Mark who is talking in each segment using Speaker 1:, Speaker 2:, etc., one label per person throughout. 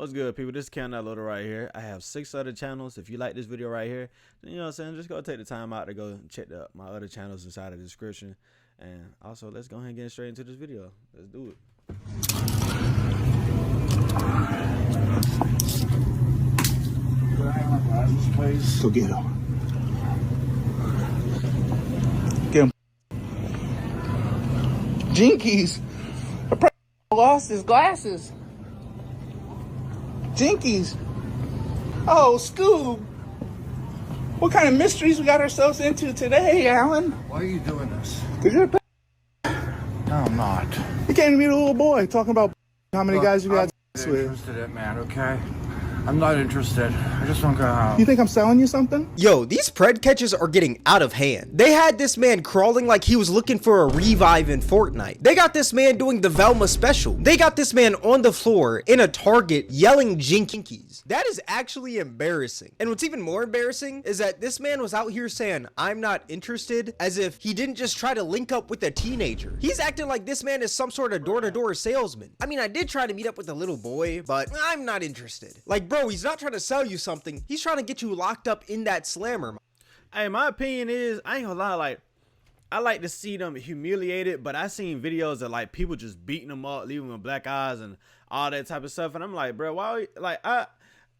Speaker 1: What's good, people? This is KM.Little right here. I have 6 other channels. If you like this video right here, then you know what I'm saying, just go take the time out to go check my other channels inside of the description. And also, let's go ahead and get straight into this video. Let's do it.
Speaker 2: Go get him. Get him. Jinkies lost his glasses. Jinkies. Oh, Scoob. What kind of mysteries we got ourselves into today, Alan?
Speaker 3: Why are you doing this?
Speaker 2: Because you're a
Speaker 3: No, I'm not.
Speaker 2: You came to meet a little boy talking about how many guys you got
Speaker 3: I'm
Speaker 2: with.
Speaker 3: interested in, man, okay? I'm not interested. I just want to go out.
Speaker 2: You think I'm selling you something?
Speaker 4: Yo, these pred catches are getting out of hand. They had this man crawling like he was looking for a revive in Fortnite. They got this man doing the Velma special. They got this man on the floor in a Target yelling Jinkies. That is actually embarrassing. And what's even more embarrassing is that this man was out here saying, I'm not interested, as if he didn't just try to link up with a teenager. He's acting like this man is some sort of door-to-door salesman. I mean, I did try to meet up with a little boy, but I'm not interested. Like, bro, he's not trying to sell you something. He's trying to get you locked up in that slammer.
Speaker 1: Hey, my opinion is, I ain't gonna lie, like, I like to see them humiliated, but I seen videos of like people just beating them up, leaving them with black eyes and all that type of stuff. And I'm like, bro, why? Like,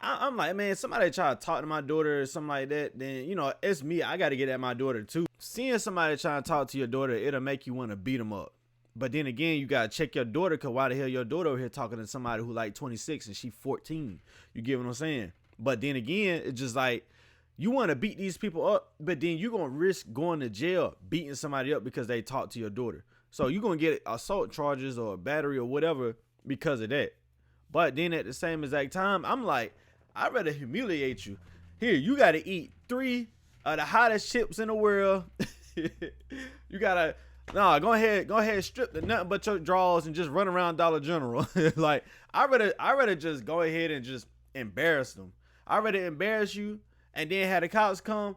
Speaker 1: I'm like, man, somebody try to talk to my daughter or something like that, then, you know, it's me. I got to get at my daughter too. Seeing somebody trying to talk to your daughter, it'll make you want to beat them up. But then again, you got to check your daughter, because why the hell your daughter over here talking to somebody who like 26 and she 14? You get what I'm saying? But then again, it's just like, you want to beat these people up, but then you're going to risk going to jail beating somebody up because they talk to your daughter. So you're going to get assault charges or battery or whatever because of that. But then at the same exact time, I'm like, I'd rather humiliate you. Here, you got to eat 3 of the hottest chips in the world. You got to, nah, go ahead, strip the nothing but your drawers and just run around Dollar General. Like, I'd rather just go ahead and just embarrass them. I'd rather embarrass you and then have the cops come,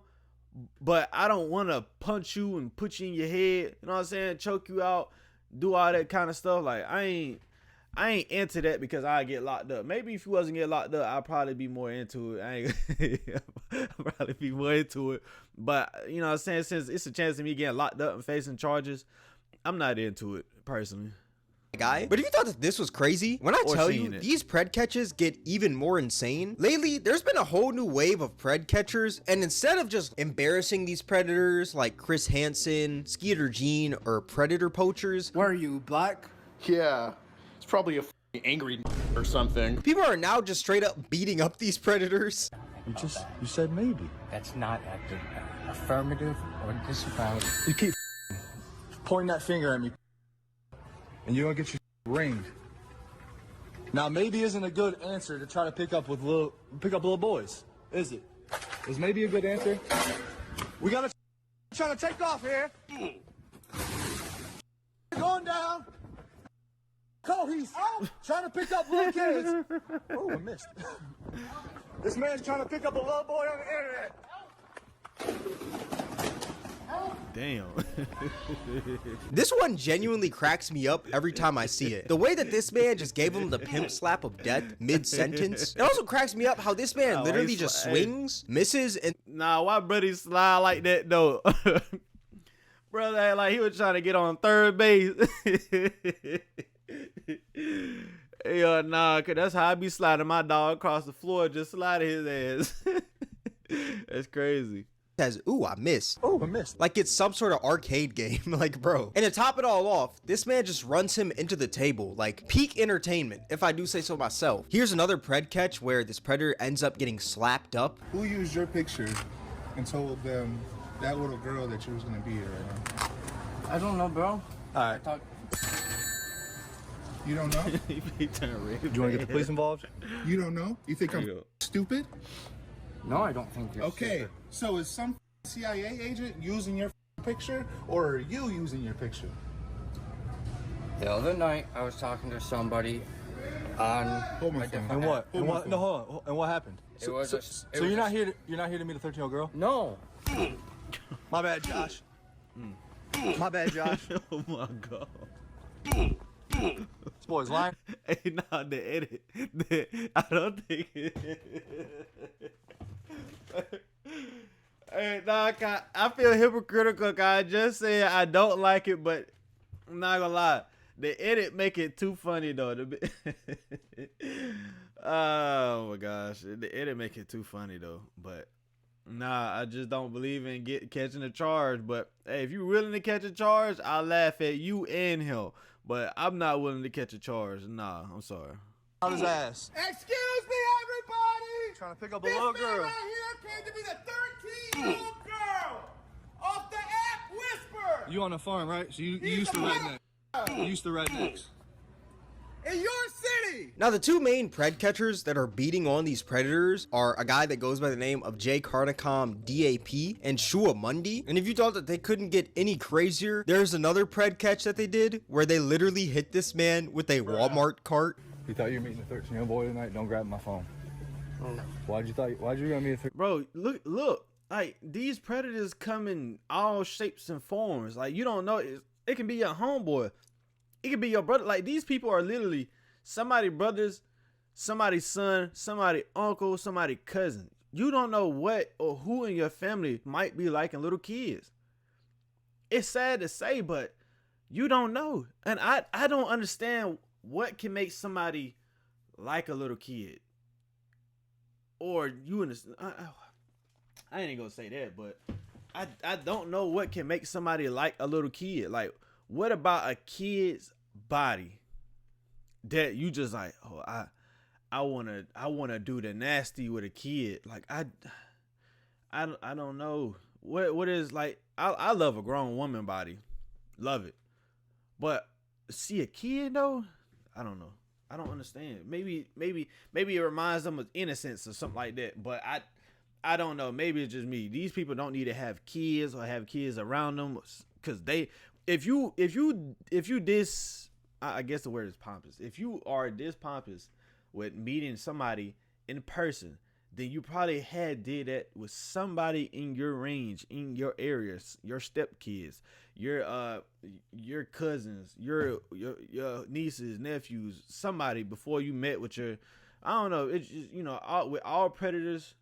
Speaker 1: but I don't want to punch you and put you in your head, you know what I'm saying, choke you out, do all that kind of stuff. Like, I ain't into that because I get locked up. Maybe if you wasn't get locked up, I'd probably be more into it. I'd probably be more into it. But, you know what I'm saying, since it's a chance of me getting locked up and facing charges, I'm not into it, personally.
Speaker 4: Guy. But if you thought that this was crazy, when I tell you, these pred catches get even more insane. Lately, there's been a whole new wave of pred catchers, and instead of just embarrassing these predators like Chris Hansen, Skeeter Jean, or predator poachers,
Speaker 5: where are you, black?
Speaker 6: Yeah, it's probably a angry or something.
Speaker 4: people are now just straight up beating up these predators.
Speaker 3: You said maybe.
Speaker 5: That's not active, affirmative or disavowed.
Speaker 3: You keep pointing that finger at me, and you're gonna get your ringed. Now, maybe isn't a good answer to try to pick up little boys, is it? Is maybe a good answer? We gotta try to take off here. Going down. Cole, he's trying to pick up little kids. Oh, I missed. This man's trying to pick up a little boy on the internet.
Speaker 1: Damn.
Speaker 4: This one genuinely cracks me up every time I see it. The way that this man just gave him the pimp slap of death mid-sentence. It also cracks me up how this man literally just swings, misses, and...
Speaker 1: Nah, why buddy slide like that, though? Brother had like he was trying to get on third base. Hey, nah, cause that's how I be sliding my dog across the floor, just sliding his ass. That's crazy.
Speaker 4: Says, ooh, I missed.
Speaker 3: Oh, I missed.
Speaker 4: Like it's some sort of arcade game. Like, bro. And to top it all off, this man just runs him into the table. Like, peak entertainment, if I do say so myself. Here's another pred catch where this predator ends up getting slapped up.
Speaker 2: Who used your picture and told them that little girl that you was gonna be here right now?
Speaker 5: I don't know, bro.
Speaker 3: All right.
Speaker 2: You don't know?
Speaker 1: He turned red.
Speaker 3: Do you want to get the police involved?
Speaker 2: You don't know? You think I'm stupid?
Speaker 5: No, I don't think you're
Speaker 2: Okay,
Speaker 5: stupid.
Speaker 2: so is some CIA agent using your picture, or are you using your picture?
Speaker 5: The other night, I was talking to somebody on
Speaker 2: Hold my
Speaker 5: a different
Speaker 2: phone.
Speaker 3: And what?
Speaker 5: app.
Speaker 3: And what? No, hold on. And what happened?
Speaker 5: It was a-
Speaker 3: So
Speaker 5: it
Speaker 3: you're
Speaker 5: was
Speaker 3: not
Speaker 5: a-
Speaker 3: here. You're not here to meet a 13-year-old girl?
Speaker 5: No.
Speaker 3: My bad, Josh. My bad, Josh.
Speaker 1: Oh my god.
Speaker 3: This boy's lying.
Speaker 1: Hey, no, the edit. I don't think it. Hey, nah, I feel hypocritical. I just said I don't like it, but I'm not gonna lie. The edit make it too funny though. Oh my gosh, the edit make it too funny though. But nah, I just don't believe in catching a charge. But hey, if you're willing to catch a charge, I'll laugh at you and him. But I'm not willing to catch a charge. Nah, I'm sorry.
Speaker 3: Out his ass.
Speaker 2: Excuse me, everybody.
Speaker 3: Trying to pick up a little girl.
Speaker 2: Right here came to be the 13-year-old girl off the app Whisper.
Speaker 3: You on the farm, right? So you used to redneck. You used to rednecks.
Speaker 2: In your city.
Speaker 4: Now, the two main pred catchers that are beating on these predators are a guy that goes by the name of J Carnicom DAP and Shua Mundi. And if you thought that they couldn't get any crazier, there's another pred catch that they did where they literally hit this man with a Walmart cart.
Speaker 3: You thought you were meeting a 13-year-old boy tonight? Don't grab my phone. Why'd you gonna meet a
Speaker 1: Bro, look, like these predators come in all shapes and forms. Like you don't know, it can be your homeboy, it can be your brother. Like these people are literally somebody brothers, somebody's son, somebody uncle, somebody cousin. You don't know what or who in your family might be liking little kids. It's sad to say, but you don't know, and I don't understand what can make somebody like a little kid. Or you understand? I ain't gonna say that, but I don't know what can make somebody like a little kid. Like, what about a kid's body that you just like? Oh, I wanna do the nasty with a kid. Like I don't know what is like. I love a grown woman body, love it, but see a kid though, I don't know. I don't understand. Maybe it reminds them of innocence or something like that. But I don't know. Maybe it's just me. These people don't need to have kids or have kids around them, because if you this, I guess the word is pompous. If you are this pompous with meeting somebody in person, then you probably did that with somebody in your range, in your areas, your stepkids, your cousins, your nieces, nephews, somebody before you met with your, I don't know. It's just, with all predators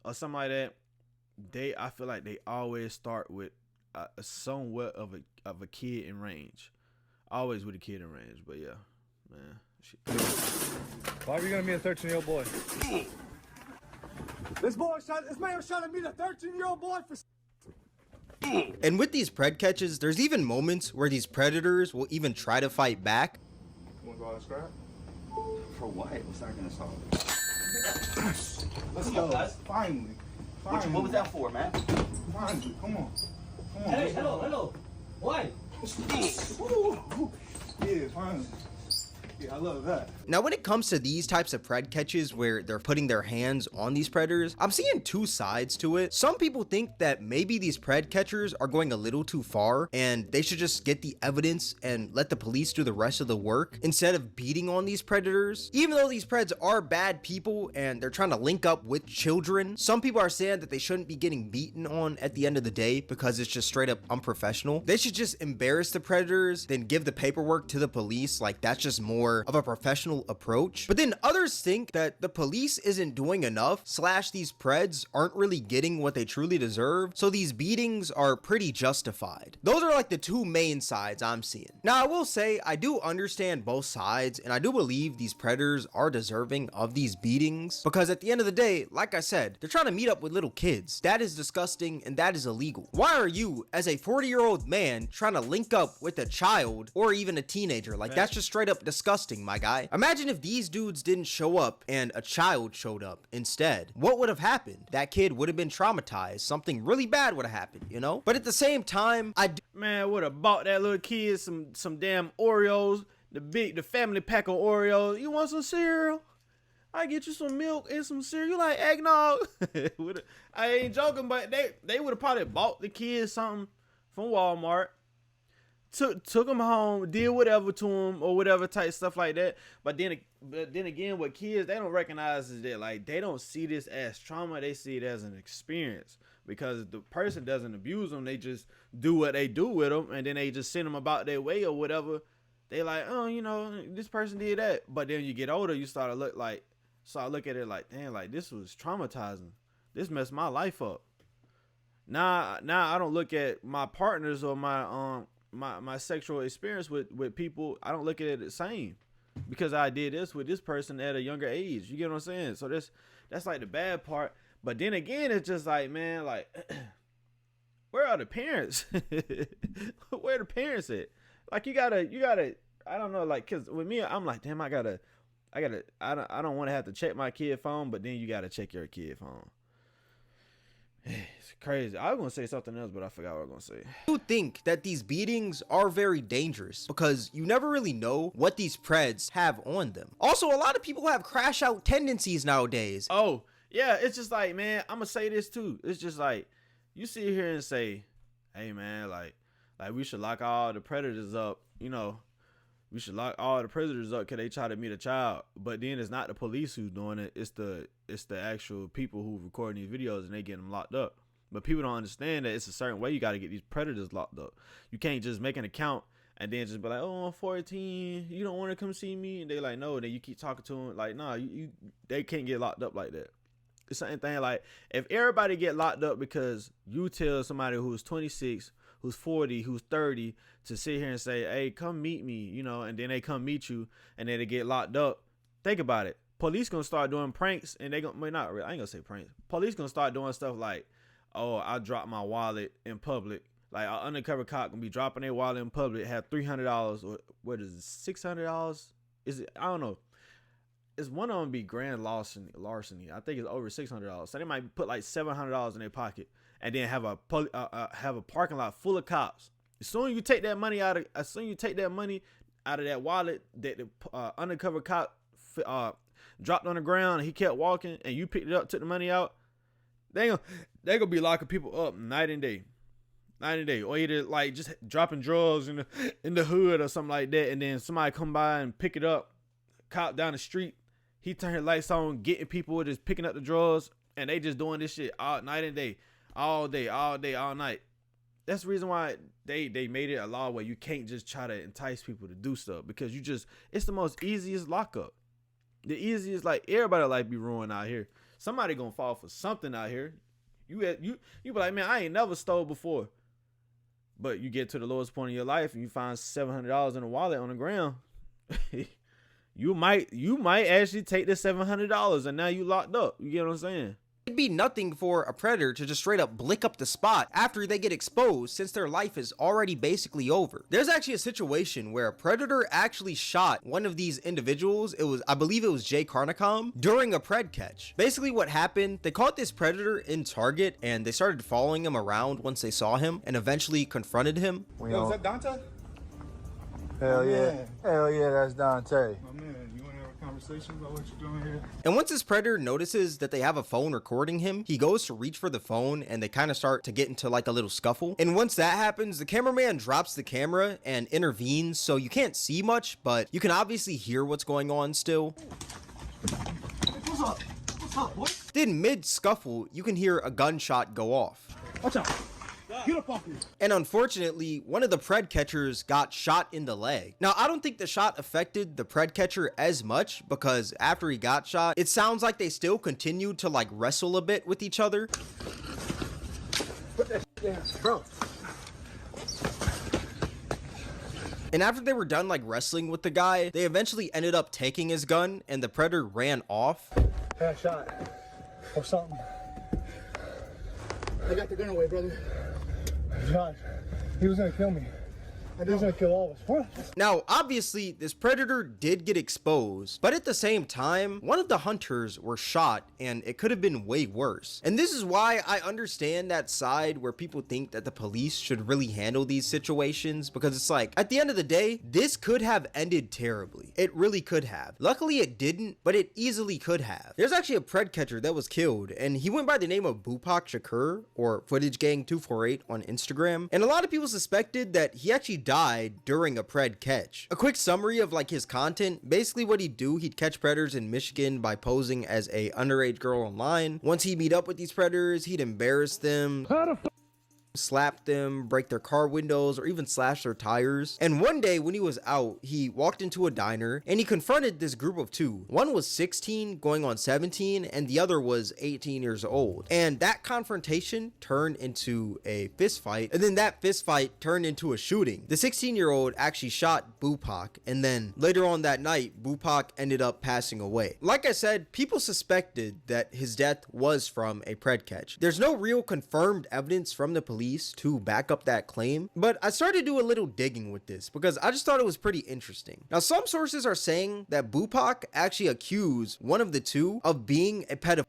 Speaker 1: or something like that, I feel like they always start with somewhat of a kid in range, always with a kid in range. But yeah, man.
Speaker 3: Why are you gonna meet a 13-year-old boy? This man was trying to meet a 13-year-old boy for.
Speaker 4: And with these pred catches, there's even moments where these predators will even try to fight back.
Speaker 3: You wanna go out and scrap?
Speaker 7: For what? What's that gonna solve?
Speaker 2: Let's go. Guys. Finally.
Speaker 7: What was that for, man?
Speaker 2: Finally. Come on.
Speaker 7: Hey, hello. Why?
Speaker 2: Yeah, finally. Yeah, I love that.
Speaker 4: Now, when it comes to these types of pred catches where they're putting their hands on these predators, I'm seeing two sides to it. Some people think that maybe these pred catchers are going a little too far and they should just get the evidence and let the police do the rest of the work instead of beating on these predators. Even though these preds are bad people and they're trying to link up with children, some people are saying that they shouldn't be getting beaten on at the end of the day because it's just straight up unprofessional. They should just embarrass the predators, then give the paperwork to the police. Like, that's just more of a professional approach. But then others think that the police isn't doing enough, / these preds aren't really getting what they truly deserve, so these beatings are pretty justified. Those are like the two main sides I'm seeing. Now, I will say I do understand both sides, and I do believe these predators are deserving of these beatings, because at the end of the day, like I said, they're trying to meet up with little kids. That is disgusting and that is illegal. Why are you, as a 40-year-old man, trying to link up with a child or even a teenager? Like, that's just straight up disgusting, my guy. Imagine if these dudes didn't show up and a child showed up instead. What would have happened? That kid would have been traumatized. Something really bad would have happened, you know? But at the same time,
Speaker 1: Man, would have bought that little kid some damn Oreos, the family pack of Oreos. You want some cereal? I get you some milk and some cereal. You like eggnog? I ain't joking, but they would have probably bought the kid something from Walmart. Took them home, did whatever to them or whatever type stuff like that. But then again, with kids, they don't recognize is that, like, they don't see this as trauma. They see it as an experience, because the person doesn't abuse them. They just do what they do with them, and then they just send them about their way or whatever. they like, oh, you know, this person did that. But then you get older, you start to look at it like, damn, like this was traumatizing. This messed my life up. Now I don't look at my partners or my sexual experience with people. I don't look at it the same because I did this with this person at a younger age. You get what I'm saying? So that's like the bad part. But then again, it's just like, man, like, where are the parents? Where are the parents at? Like, you gotta, I don't know, like, cause with me, I'm like, damn, I don't want to have to check my kid phone, but then you gotta check your kid phone. It's crazy. I was gonna say something else, but I forgot what I was gonna say.
Speaker 4: You think that these beatings are very dangerous because you never really know what these preds have on them. Also, a lot of people have crash out tendencies nowadays.
Speaker 1: Oh, yeah, it's just like, man, I'm gonna say this too. It's just like, you sit here and say, hey, man, like we should lock all the predators up, you know. We should lock all the predators up because they try to meet a child. But then it's not the police who's doing it. It's the actual people who recording these videos and they get them locked up. But people don't understand that it's a certain way you got to get these predators locked up. You can't just make an account and then just be like, oh, I'm 14. You don't want to come see me? And they like, no. And then you keep talking to them. Like, nah, they can't get locked up like that. It's the same thing. Like, if everybody get locked up because you tell somebody who's 26, who's 40, who's 30 to sit here and say, hey, come meet me, you know, and then they come meet you and then they get locked up. Think about it. Police gonna start doing pranks and they gonna, well, not really, I ain't gonna say pranks. Police gonna start doing stuff like, oh, I dropped my wallet in public. Like, an undercover cop gonna be dropping their wallet in public, have $300 or what is it, $600? Is it? I don't know. It's one of them be grand larceny. I think it's over $600. So they might put like $700 in their pocket and then have a parking lot full of cops. As soon as you take that money out of that wallet that the undercover cop dropped on the ground and he kept walking and you picked it up, took the money out, they gonna be locking people up night and day. Or either like just dropping drugs in the hood or something like that, and then somebody come by and pick it up, cop down the street, he turn his lights on, getting people just picking up the drugs, and they just doing this shit all night and day, all day, all night. That's the reason why they made it a law where you can't just try to entice people to do stuff, because it's the most easiest lockup. The easiest, like, everybody like be ruined out here. Somebody gonna fall for something out here. You be like, man, I ain't never stole before. But you get to the lowest point in your life and you find $700 in a wallet on the ground. you might actually take the $700 and now you locked up. You get what I'm saying?
Speaker 4: It'd be nothing for a predator to just straight up blick up the spot after they get exposed, since their life is already basically over. There's actually a situation where a predator actually shot one of these individuals. I believe it was Jay Carnicom, during a pred catch. Basically what happened, they caught this predator in Target and they started following him around once they saw him and eventually confronted him.
Speaker 2: Yo, is that Dante?
Speaker 3: Hell yeah. Hell yeah, that's Dante.
Speaker 2: My man, you want to have a conversation about what you're doing here?
Speaker 4: And once this predator notices that they have a phone recording him, he goes to reach for the phone and they kind of start to get into like a little scuffle. And once that happens, the cameraman drops the camera and intervenes, so you can't see much, but you can obviously hear what's going on still.
Speaker 2: What's up? What's up, boy?
Speaker 4: Then mid-scuffle, you can hear a gunshot go off.
Speaker 2: Watch out. Get up off me.
Speaker 4: And unfortunately, one of the pred catchers got shot in the leg. Now, I don't think the shot affected the pred catcher as much, because after he got shot, it sounds like they still continued to like wrestle a bit with each other.
Speaker 2: Put that down, bro.
Speaker 4: And after they were done like wrestling with the guy, they eventually ended up taking his gun and the predator ran off.
Speaker 2: Had a shot or something. I got the gun away, brother. John, he was gonna kill me. He was gonna kill all of us. What?
Speaker 4: Now, obviously, this predator did get exposed, but at the same time, one of the hunters were shot, and it could have been way worse. And this is why I understand that side where people think that the police should really handle these situations, because it's like, at the end of the day, this could have ended terribly. It really could have. Luckily, it didn't, but it easily could have. There's actually a pred catcher that was killed, and he went by the name of BAC Shakur, or Footage Gang 248 on Instagram, and a lot of people suspected that he actually died during a pred catch. A quick summary of like his content: basically what he'd do, he'd catch predators in Michigan by posing as a underage girl online. Once he'd meet up with these predators, he'd embarrass them, slap them, break their car windows, or even slash their tires. And one day when he was out, he walked into a diner and he confronted this group of two. One was 16 going on 17 and the other was 18 years old. And that confrontation turned into a fist fight, and then that fist fight turned into a shooting. The 16-year-old actually shot BAC, and then later on that night, BAC ended up passing away. Like I said, people suspected that his death was from a pred catch. There's no real confirmed evidence from the police to back up that claim, but I started to do a little digging with this because I just thought it was pretty interesting. Now, some sources are saying that BAC actually accused one of the two of being a pedophile,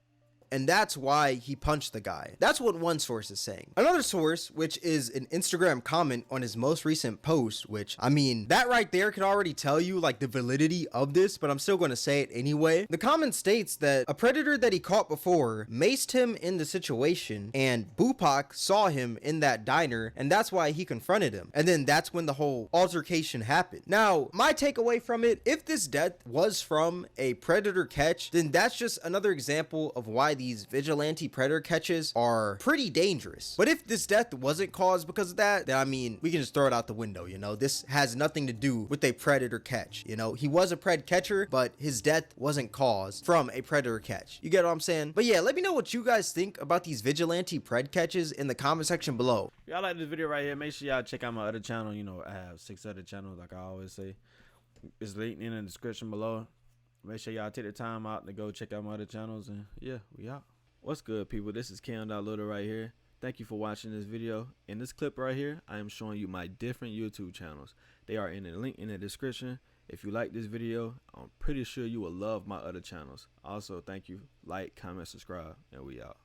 Speaker 4: and that's why he punched the guy. That's what one source is saying. Another source, which is an Instagram comment on his most recent post, which, I mean, that right there could already tell you like the validity of this, but I'm still going to say it anyway. The comment states that a predator that he caught before maced him in the situation, and BAC saw him in that diner, and that's why he confronted him. And then that's when the whole altercation happened. Now, my takeaway from it, if this death was from a predator catch, then that's just another example of why these vigilante predator catches are pretty dangerous. But if this death wasn't caused because of that, then I mean, we can just throw it out the window, you know? This has nothing to do with a predator catch, you know? He was a pred catcher, but his death wasn't caused from a predator catch. You get what I'm saying? But yeah, let me know what you guys think about these vigilante pred catches in the comment section below.
Speaker 1: If y'all like this video right here, make sure y'all check out my other channel. You know, I have 6 other channels, like I always say. It's linked in the description below. Make sure y'all take the time out to go check out my other channels, and yeah, we out. What's good, people? This is KM.Little right here. Thank you for watching this video. In this clip right here, I am showing you my different YouTube channels. They are in the link in the description. If you like this video, I'm pretty sure you will love my other channels. Also, thank you. Like, comment, subscribe, and we out.